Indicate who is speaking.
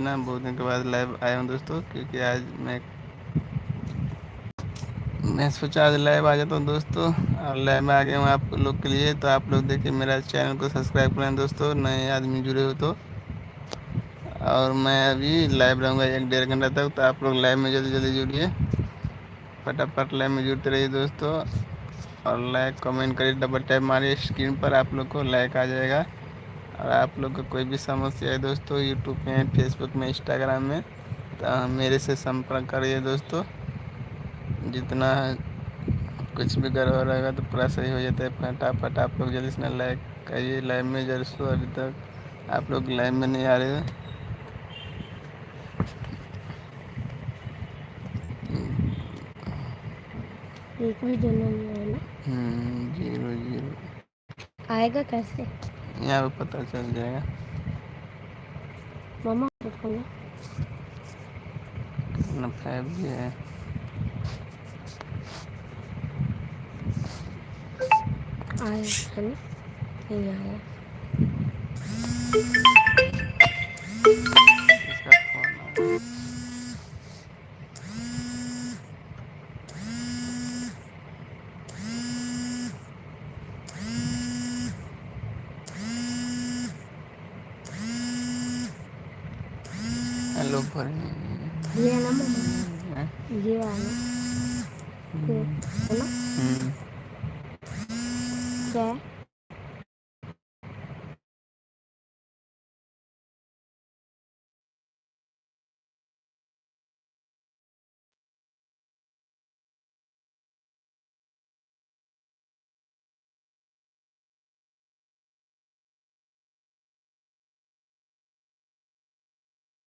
Speaker 1: ना बहुत दिन के बाद लाइव आया हूँ दोस्तों, क्योंकि आज मैं सोचा आज लाइव आ जाता हूँ दोस्तों। और लाइव में आ गया हूँ आप लोग के लिए। तो आप लोग देखिए मेरा चैनल को सब्सक्राइब करें दोस्तों, नए आदमी जुड़े हो तो। और मैं अभी लाइव रहूँगा 1-1.5 घंटा तक, तो आप लोग लाइव में जल्दी जल्दी जुड़िए, फटाफट लाइव में जुड़ते रहिए दोस्तों। और लाइक कमेंट करिए, डबल टैप मारिए स्क्रीन पर, आप लोग को लाइक आ जाएगा। और आप लोग को कोई भी समस्या है दोस्तों यूट्यूब में, फेसबुक में, इंस्टाग्राम में, तो मेरे से संपर्क करिए दोस्तों। जितना कुछ भी गड़बड़ रहेगा तो पूरा सही हो जाता है फटाफट। आप लोग जल्दी से लाइक करिए लाइव में जरूर। अभी तक आप लोग लाइव में नहीं आ रहे हैं।
Speaker 2: एक भी जना नहीं आया ना।
Speaker 1: 0 0
Speaker 2: आएगा कैसे?
Speaker 1: यहाँ पे पता चल जाएगा।
Speaker 2: मामा खोलो।
Speaker 1: कितना 5G है।
Speaker 2: आया है ना? नहीं आया।
Speaker 1: इसका फोन आ रहा है। हेलो
Speaker 2: ये है ना मामा, ये वाला, ये है ना? क्या है?